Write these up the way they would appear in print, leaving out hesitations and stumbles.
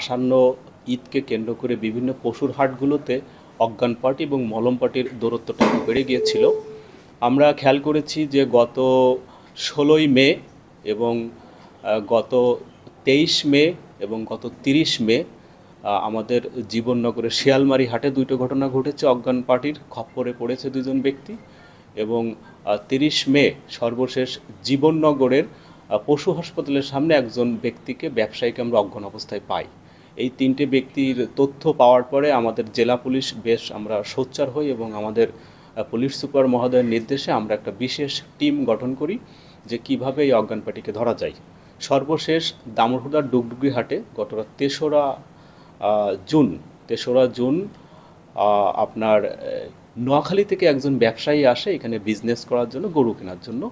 আসন্ন ঈদকে কেন্দ্র করে বিভিন্ন পশুর হাটগুলোতে অজ্ঞান পার্টি এবং মলম পার্টির দৌরত্বটা বেড়ে গিয়েছিল। আমরা খেয়াল করেছি যে গত 16ই মে এবং গত 23 মে এবং গত 30 মে আমাদের জীবননগরের শিয়ালমারি হাটে দুটো ঘটনা ঘটেছে। অজ্ঞান পার্টির খপ্পরে পড়েছে দুজন ব্যক্তি এবং 30 মে সর্বশেষ জীবননগরের পশু হাসপাতালের সামনে একজন ব্যক্তিকে ব্যবসায়ীকে আমরা অজ্ঞান অবস্থায় পাই। এই তিনটে ব্যক্তির তথ্য পাওয়ার পরে আমাদের জেলা পুলিশ বেশ আমরা সোচ্চার হই এবং আমাদের পুলিশ সুপার মহোদয়ের নির্দেশে আমরা একটা বিশেষ টিম গঠন করি যে কিভাবে এই অজ্ঞান পার্টিকে ধরা যায়। সর্বশেষ দামোহদার ডুগডুগি হাটে গত 3রা জুন আপনার নোয়াখালী থেকে একজন ব্যবসায়ী আসে এখানে বিজনেস করার জন্য, গরু কেনার জন্য।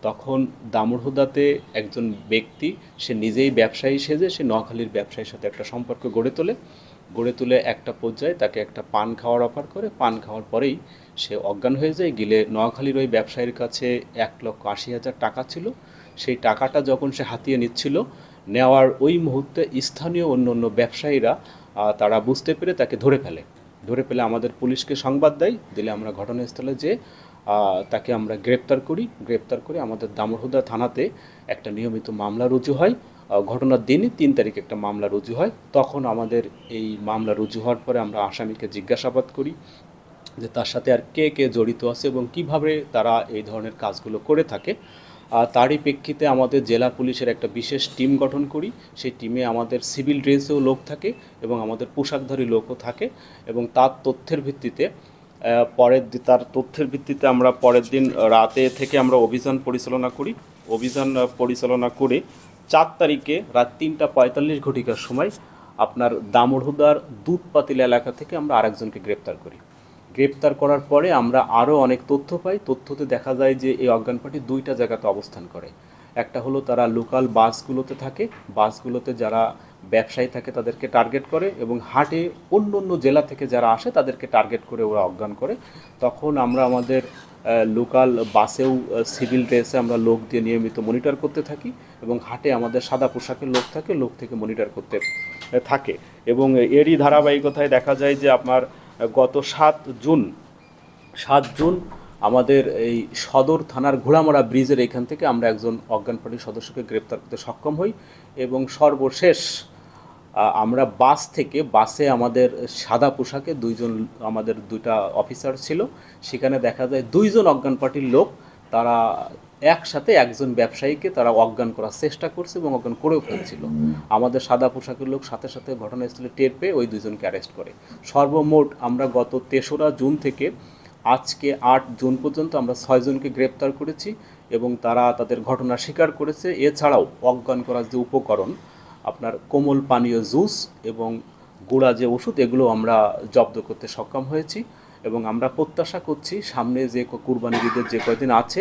তখন দামোহদাতে একজন ব্যক্তি সে নিজেই ব্যবসায়ী সেজে সে নোয়াখালীর ব্যবসায়ীর সাথে একটা সম্পর্ক গড়ে তুলে একটা পর্যায়ে তাকে একটা পান খাওয়ার অফার করে। পান খাওয়ার পরেই সে অজ্ঞান হয়ে যায়। গেলে নোয়াখালীর ওই ব্যবসায়ীর কাছে 1,80,000 টাকা ছিল। সেই টাকাটা যখন সে হাতিয়ে নিচ্ছিল, নেওয়ার ওই মুহূর্তে স্থানীয় অন্য ব্যবসায়ীরা তারা বুঝতে পেরে তাকে ধরে ফেলে আমাদের পুলিশকে সংবাদ দিলে আমরা ঘটনাস্থলে যে তাকে আমরা গ্রেপ্তার করে আমাদের দামোহদা থানাতে একটা নিয়মিত মামলা রুজু হয়। ঘটনার দিনই 3 তারিখ একটা মামলা রুজু হয়। তখন আমাদের এই মামলা রুজু হওয়ার পরে আমরা আসামিকে জিজ্ঞাসাবাদ করি যে তার সাথে আর কে জড়িত আছে এবং কিভাবে তারা এই ধরনের কাজগুলো করে থাকে। তারই প্রেক্ষিতে আমাদের জেলা পুলিশের একটা বিশেষ টিম গঠন করি। সেই টিমে আমাদের সিভিল ড্রেসেও লোক থাকে এবং আমাদের পোশাকধারী লোকও থাকে এবং তার তথ্যের ভিত্তিতে আমরা পরের দিন রাতে থেকে আমরা অভিযান পরিচালনা করে 4 তারিখে রাত 3:45 ঘটিকার সময় আপনার দামোহদার দুধপাতিল এলাকা থেকে আমরা আরেকজনকে গ্রেপ্তার করার পরে আমরা আরও অনেক তথ্য পাই। তথ্যতে দেখা যায় যে এই অজ্ঞান পার্টি 2টা জায়গাতে অবস্থান করে। একটা হলো তারা লোকাল বাসগুলোতে থাকে, বাসগুলোতে যারা ব্যবসায়ী থাকে তাদেরকে টার্গেট করে এবং হাটে অন্য জেলা থেকে যারা আসে তাদেরকে টার্গেট করে ওরা অজ্ঞান করে। তখন আমরা আমাদের লোকাল বাসেও সিভিল ড্রেসে আমরা লোক দিয়ে নিয়মিত মনিটর করতে থাকি এবং হাটে আমাদের সাদা পোশাকের লোক থেকে মনিটর করতে থাকে এবং এরই ধারাবাহিকতায় দেখা যায় যে আপনার গত 7 জুন আমাদের এই সদর থানার ঘোড়ামারা ব্রিজের এখান থেকে আমরা একজন অজ্ঞান পার্টির সদস্যকে গ্রেপ্তার করতে সক্ষম হই এবং সর্বশেষ আমরা বাসে আমাদের সাদা পোশাকে আমাদের 2টা অফিসার ছিল। সেখানে দেখা যায় 2 জন অজ্ঞান পার্টির লোক তারা একসাথে একজন ব্যবসায়ীকে তারা অজ্ঞান করার চেষ্টা করছে এবং অজ্ঞান করেও ফেলছিল। আমাদের সাদা পোশাকের লোক সাথে ঘটনাস্থলে টের পেয়ে ওই 2 জনকে অ্যারেস্ট করে। সর্বমোট আমরা গত 3রা জুন থেকে আজকে 8 জুন পর্যন্ত আমরা 6 জনকে গ্রেপ্তার করেছি এবং তারা তাদের ঘটনা স্বীকার করেছে। এছাড়াও অজ্ঞান করার যে উপকরণ আপনার কোমল পানীয় জুস এবং গুঁড়া যে ওষুধ এগুলো আমরা জব্দ করতে সক্ষম হয়েছি এবং আমরা প্রত্যাশা করছি সামনে যে কুরবানি ঈদের যে কয়দিন আছে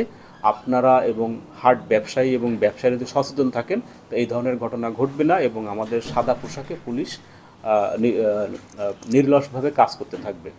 আপনারা এবং হাট ব্যবসায়ী এবং ব্যবসায়ীরা যদি সচেতন থাকেন তো এই ধরনের ঘটনা ঘটবে না এবং আমাদের সাদা পোশাকে পুলিশ নির্লসভাবে কাজ করতে থাকবে।